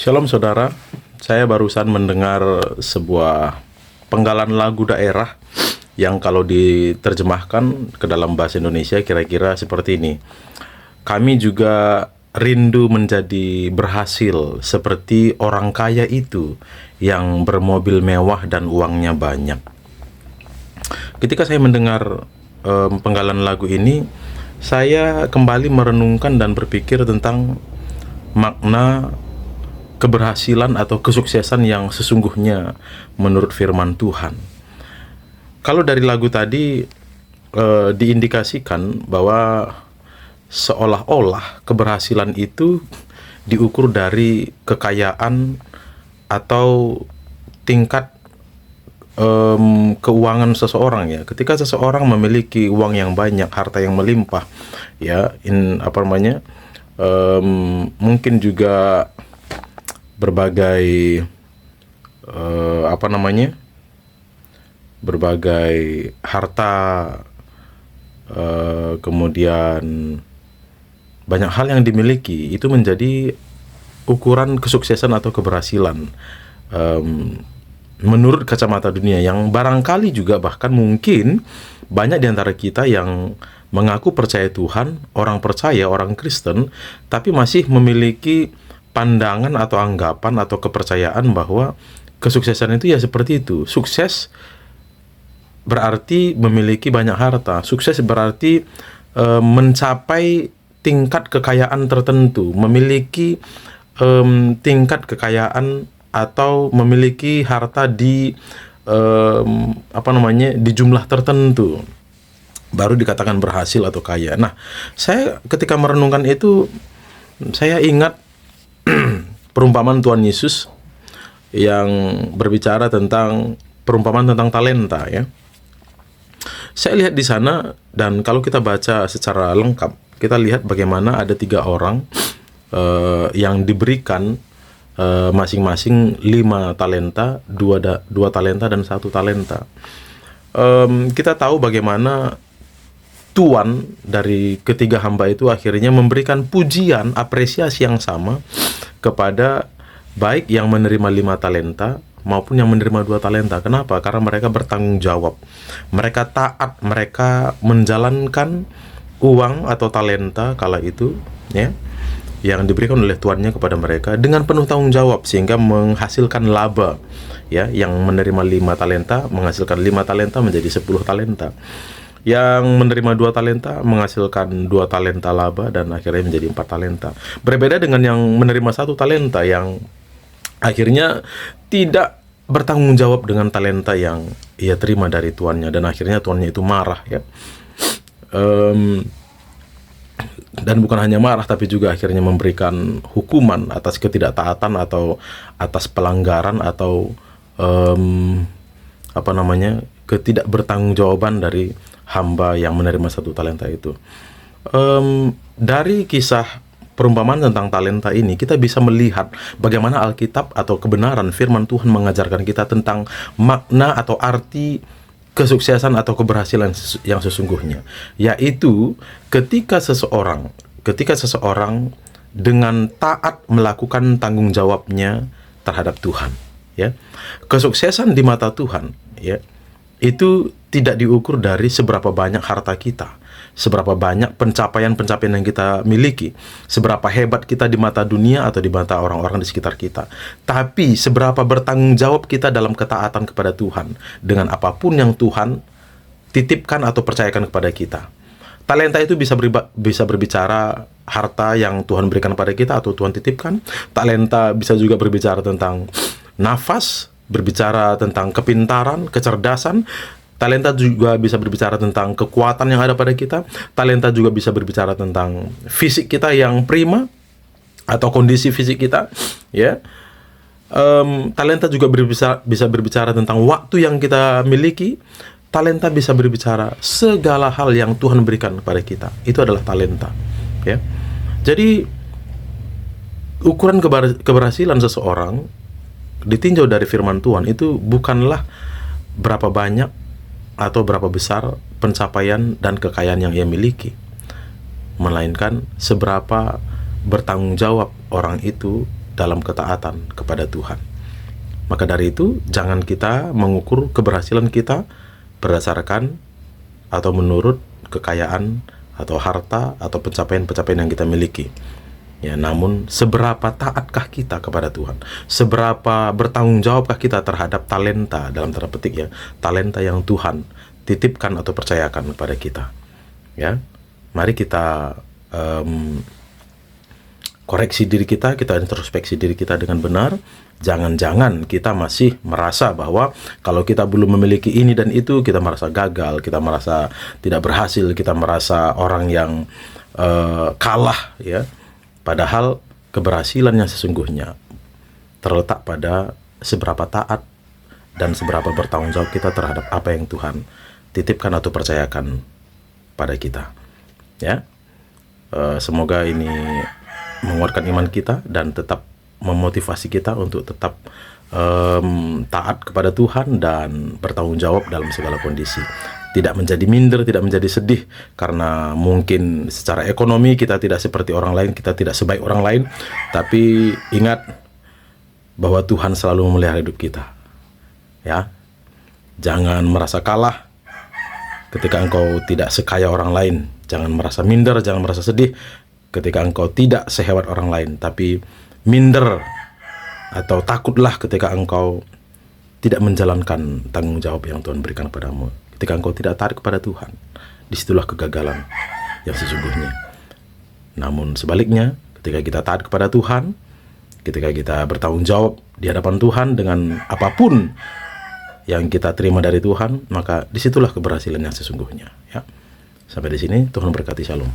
Shalom saudara, saya barusan mendengar sebuah penggalan lagu daerah yang kalau diterjemahkan ke dalam bahasa Indonesia kira-kira seperti ini. Kami juga rindu menjadi berhasil seperti orang kaya itu yang bermobil mewah dan uangnya banyak. Ketika saya mendengar penggalan lagu ini, saya kembali merenungkan dan berpikir tentang makna keberhasilan atau kesuksesan yang sesungguhnya menurut firman Tuhan. Kalau dari lagu tadi diindikasikan bahwa seolah-olah keberhasilan itu diukur dari kekayaan atau tingkat keuangan seseorang, ya. Ketika seseorang memiliki uang yang banyak, harta yang melimpah, ya, mungkin juga berbagai berbagai harta, kemudian banyak hal yang dimiliki, itu menjadi ukuran kesuksesan atau keberhasilan menurut kacamata dunia, yang barangkali juga bahkan mungkin banyak di antara kita yang mengaku percaya Tuhan, orang percaya, orang Kristen, tapi masih memiliki pandangan atau anggapan atau kepercayaan bahwa kesuksesan itu ya seperti itu. Sukses berarti memiliki banyak harta. Sukses berarti mencapai tingkat kekayaan tertentu, memiliki tingkat kekayaan atau memiliki harta di di jumlah tertentu, baru dikatakan berhasil atau kaya. Nah, saya ketika merenungkan itu, saya ingat perumpamaan Tuhan Yesus yang berbicara tentang perumpamaan tentang talenta, ya. Saya lihat di sana, dan kalau kita baca secara lengkap, kita lihat bagaimana ada 3 orang yang diberikan masing-masing 5 talenta, 2 talenta dan 1 talenta. Kita tahu bagaimana Tuan dari ketiga hamba itu akhirnya memberikan pujian, apresiasi yang sama kepada baik yang menerima 5 talenta maupun yang menerima 2 talenta. Kenapa? Karena mereka bertanggung jawab, mereka taat, mereka menjalankan uang atau talenta kala itu, ya, yang diberikan oleh tuannya kepada mereka dengan penuh tanggung jawab, sehingga menghasilkan laba, ya. Yang menerima 5 talenta menghasilkan 5 talenta menjadi 10 talenta. Yang menerima 2 talenta menghasilkan 2 talenta laba dan akhirnya menjadi 4 talenta. Berbeda dengan yang menerima 1 talenta yang akhirnya tidak bertanggung jawab dengan talenta yang ia terima dari tuannya, dan akhirnya tuannya itu marah, ya. Dan bukan hanya marah, tapi juga akhirnya memberikan hukuman atas ketidaktaatan atau atas pelanggaran atau ketidakbertanggungjawaban dari hamba yang menerima 1 talenta itu. Dari kisah perumpamaan tentang talenta ini, kita bisa melihat bagaimana Alkitab atau kebenaran firman Tuhan mengajarkan kita tentang makna atau arti kesuksesan atau keberhasilan yang sesungguhnya, yaitu ketika seseorang dengan taat melakukan tanggung jawabnya terhadap Tuhan, ya. Kesuksesan di mata Tuhan, ya, itu tidak diukur dari seberapa banyak harta kita, seberapa banyak pencapaian-pencapaian yang kita miliki, seberapa hebat kita di mata dunia atau di mata orang-orang di sekitar kita, tapi seberapa bertanggung jawab kita dalam ketaatan kepada Tuhan dengan apapun yang Tuhan titipkan atau percayakan kepada kita. Talenta itu bisa berbicara harta yang Tuhan berikan pada kita atau Tuhan titipkan. Talenta bisa juga berbicara tentang nafas, berbicara tentang kepintaran, kecerdasan. Talenta juga bisa berbicara tentang kekuatan yang ada pada kita. Talenta juga bisa berbicara tentang fisik kita yang prima atau kondisi fisik kita, ya. Talenta juga bisa berbicara tentang waktu yang kita miliki. Talenta bisa berbicara segala hal yang Tuhan berikan kepada kita. Itu adalah talenta, ya. Jadi ukuran keberhasilan seseorang ditinjau dari firman Tuhan itu bukanlah berapa banyak atau berapa besar pencapaian dan kekayaan yang ia miliki, melainkan seberapa bertanggung jawab orang itu dalam ketaatan kepada Tuhan. Maka dari itu, jangan kita mengukur keberhasilan kita berdasarkan atau menurut kekayaan atau harta atau pencapaian-pencapaian yang kita miliki. Ya, namun seberapa taatkah kita kepada Tuhan? Seberapa bertanggung jawabkah kita terhadap talenta, dalam tanda petik ya, talenta yang Tuhan titipkan atau percayakan kepada kita. Ya, mari kita koreksi diri kita introspeksi diri kita dengan benar. Jangan-jangan kita masih merasa bahwa kalau kita belum memiliki ini dan itu, kita merasa gagal, kita merasa tidak berhasil, kita merasa orang yang kalah, ya. Padahal keberhasilan yang sesungguhnya terletak pada seberapa taat dan seberapa bertanggung jawab kita terhadap apa yang Tuhan titipkan atau percayakan pada kita. Ya, semoga ini menguatkan iman kita dan tetap memotivasi kita untuk tetap taat kepada Tuhan dan bertanggung jawab dalam segala kondisi. Tidak menjadi minder, tidak menjadi sedih karena mungkin secara ekonomi kita tidak seperti orang lain, kita tidak sebaik orang lain. Tapi ingat bahwa Tuhan selalu memelihara hidup kita. Ya, jangan merasa kalah ketika engkau tidak sekaya orang lain. Jangan merasa minder, jangan merasa sedih ketika engkau tidak sehebat orang lain. Tapi minder atau takutlah ketika engkau tidak menjalankan tanggung jawab yang Tuhan berikan kepadamu. Ketika engkau tidak tarik kepada Tuhan, disitulah kegagalan yang sesungguhnya. Namun sebaliknya, ketika kita taat kepada Tuhan, ketika kita bertanggung jawab di hadapan Tuhan dengan apapun yang kita terima dari Tuhan, maka disitulah keberhasilan yang sesungguhnya. Ya. Sampai di sini, Tuhan berkati. Shalom.